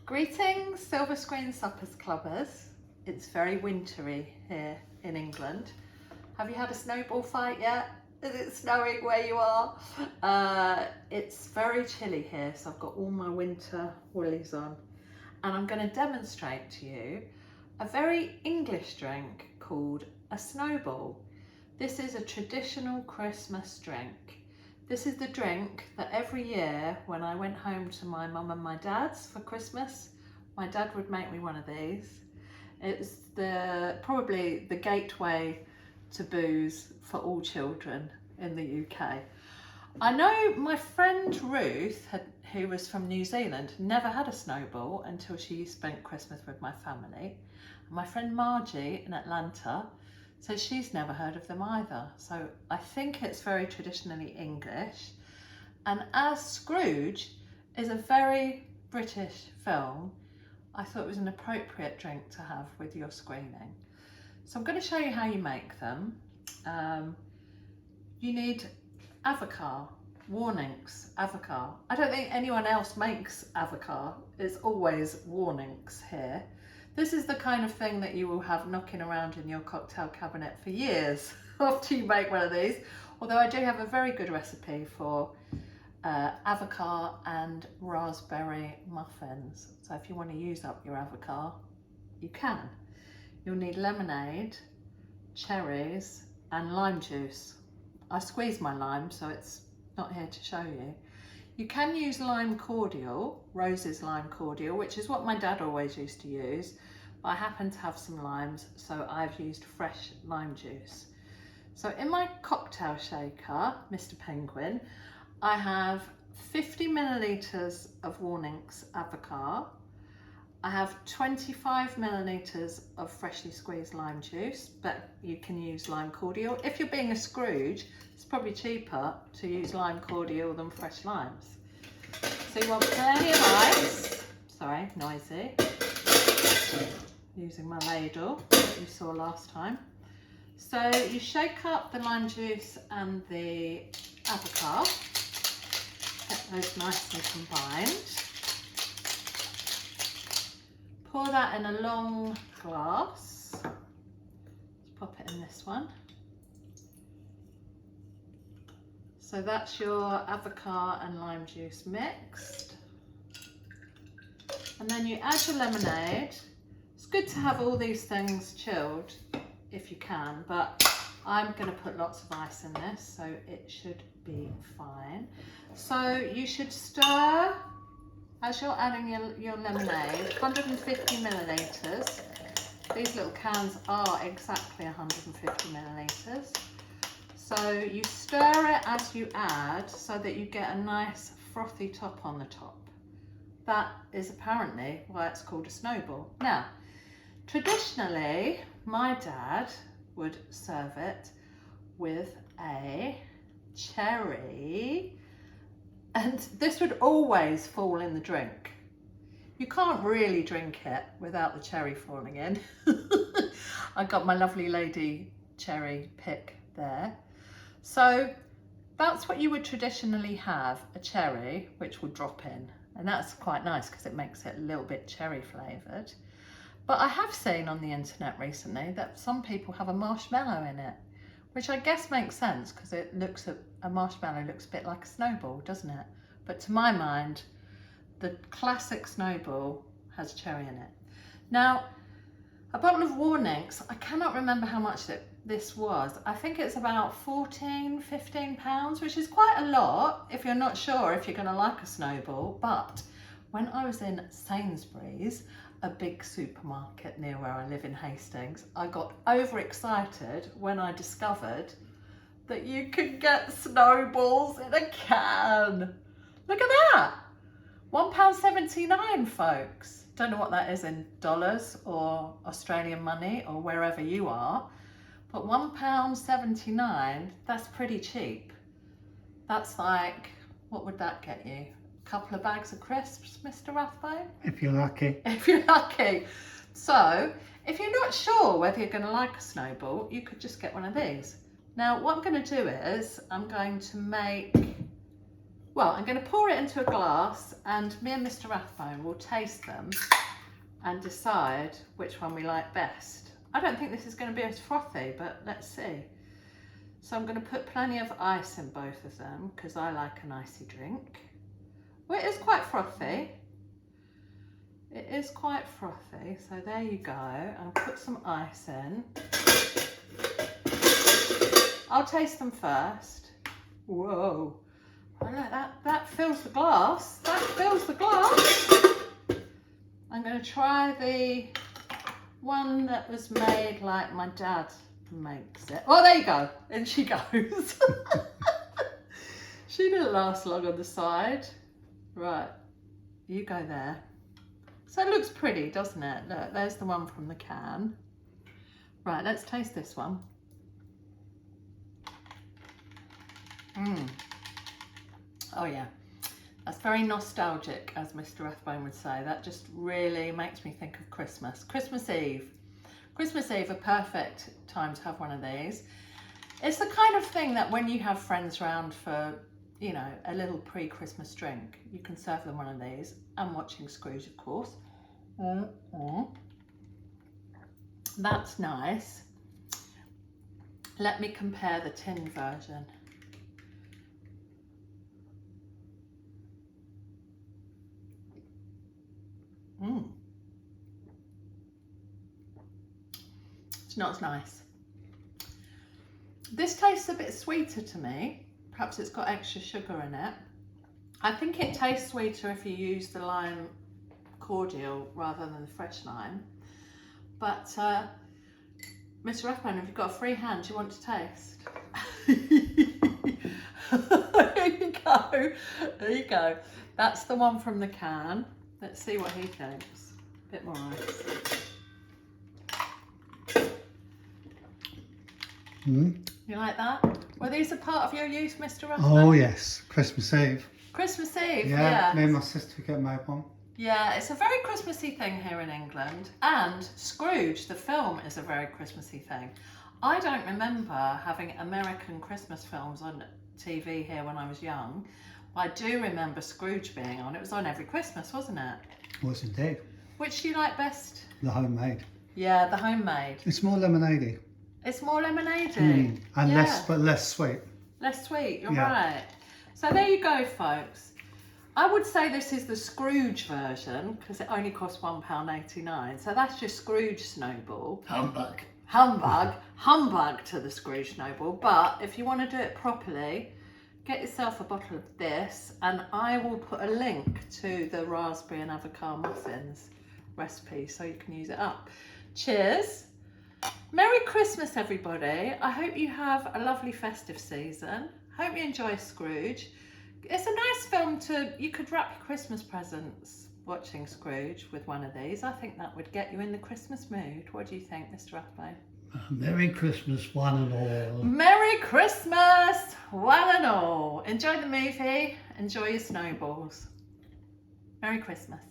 Greetings, Silver Screen Suppers Clubbers. It's very wintry here in England. Have you had a snowball fight yet? Is it snowing where you are? It's very chilly here, so I've got all my winter woolies on. And I'm going to demonstrate to you a very English drink called a snowball. This is a traditional Christmas drink. This is the drink that every year when I went home to my mum and my dad's for Christmas, my dad would make me one of these. It's probably the gateway to booze for all children in the UK. I know my friend Ruth, who was from New Zealand, never had a snowball until she spent Christmas with my family. And my friend Margie in Atlanta, so she's never heard of them either. So I think it's very traditionally English. And as Scrooge is a very British film, I thought it was an appropriate drink to have with your screening. So I'm going to show you how you make them. You need avocado, Warnings avocado. I don't think anyone else makes avocado. It's always Warnings here. This is the kind of thing that you will have knocking around in your cocktail cabinet for years after you make one of these. Although I do have a very good recipe for avocado and raspberry muffins. So if you want to use up your avocado, you can. You'll need lemonade, cherries and lime juice. I squeeze my lime, so it's not here to show you. You can use lime cordial, Rose's lime cordial, which is what my dad always used to use. But I happen to have some limes, so I've used fresh lime juice. So in my cocktail shaker, Mr. Penguin, I have 50 millilitres of Warnings avocado. I have 25 millilitres of freshly squeezed lime juice, but you can use lime cordial. If you're being a Scrooge, it's probably cheaper to use lime cordial than fresh limes. So you want plenty of ice. Sorry, noisy. Using my ladle that you saw last time. So you shake up the lime juice and the avocado. Get those nicely combined. Pour that in a long glass. Let's pop it in this one. So that's your avocado and lime juice mixed. And then you add your lemonade. It's good to have all these things chilled if you can, but I'm going to put lots of ice in this, so it should be fine. So you should stir as you're adding your lemonade, 150 millilitres. These little cans are exactly 150 millilitres. So you stir it as you add so that you get a nice frothy top on the top. That is apparently why it's called a snowball. Now, traditionally, my dad would serve it with a cherry, and this would always fall in the drink. You can't really drink it without the cherry falling in. I got my lovely lady cherry pick there. So that's what you would traditionally have, a cherry, which would drop in. And that's quite nice because it makes it a little bit cherry flavoured. But I have seen on the internet recently that some people have a marshmallow in it, which I guess makes sense because a marshmallow looks a bit like a snowball, doesn't it? But to my mind, the classic snowball has cherry in it. Now, a bottle of Warnings, I cannot remember how much this was. I think it's about 14, 15 pounds, which is quite a lot if you're not sure if you're going to like a snowball. But when I was in Sainsbury's, a big supermarket near where I live in Hastings, I got overexcited when I discovered that you could get snowballs in a can. Look at that, £1.79, folks. Don't know what that is in dollars or Australian money or wherever you are, but £1.79, that's pretty cheap. That's like, what would that get you? Couple of bags of crisps, Mr. Rathbone? If you're lucky. If you're lucky. So, if you're not sure whether you're going to like a snowball, you could just get one of these. Now, what I'm going to do is, I'm going to make Well, I'm going to pour it into a glass and me and Mr. Rathbone will taste them and decide which one we like best. I don't think this is going to be as frothy, but let's see. So I'm going to put plenty of ice in both of them because I like an icy drink. Well, it is quite frothy. It is quite frothy, so there you go. I'll put some ice in. I'll taste them first. Whoa. Oh, look, that fills the glass. That fills the glass. I'm going to try the one that was made like my dad makes it. Oh, there you go. And she goes. She didn't last long on the side. Right, you go there. So it looks pretty, doesn't it? Look, there's the one from the can. Right, let's taste this one. Oh yeah, that's very nostalgic, as Mr. Rathbone would say. That just really makes me think of Christmas. Christmas Eve. Christmas Eve, a perfect time to have one of these. It's the kind of thing that when you have friends round for, you know, a little pre-Christmas drink, you can serve them one of these. I'm watching Scrooge, of course. That's nice. Let me compare the tin version. It's not as nice. This tastes a bit sweeter to me. Perhaps it's got extra sugar in it. I think it tastes sweeter if you use the lime cordial rather than the fresh lime. But Mr. Rathbone, have you got a free hand you want to taste? There you go. There you go. That's the one from the can. Let's see what he thinks. A bit more ice. You like that? Well, these are part of your youth, Mr. Rathbone? Oh yes, Christmas Eve. Christmas Eve, yeah. Me and my sister get made one. Yeah, it's a very Christmassy thing here in England. And Scrooge, the film, is a very Christmassy thing. I don't remember having American Christmas films on TV here when I was young. I do remember Scrooge being on. It was on every Christmas, wasn't it? It was indeed. Which do you like best? The homemade. Yeah, the homemade. It's more lemonade-y. It's more lemonade-y. And yeah. less sweet. Less sweet, you're right. So there you go, folks. I would say this is the Scrooge version because it only costs £1.89. So that's your Scrooge Snowball. Humbug. Humbug. Humbug to the Scrooge Snowball. But if you want to do it properly, get yourself a bottle of this and I will put a link to the raspberry and avocado muffins recipe so you can use it up. Cheers. Merry Christmas, everybody. I hope you have a lovely festive season. Hope you enjoy Scrooge. It's a nice film you could wrap your Christmas presents watching Scrooge with one of these. I think that would get you in the Christmas mood. What do you think, Mr. Rathbone? Merry Christmas, one and all. Merry Christmas, one and all. Enjoy the movie. Enjoy your snowballs. Merry Christmas.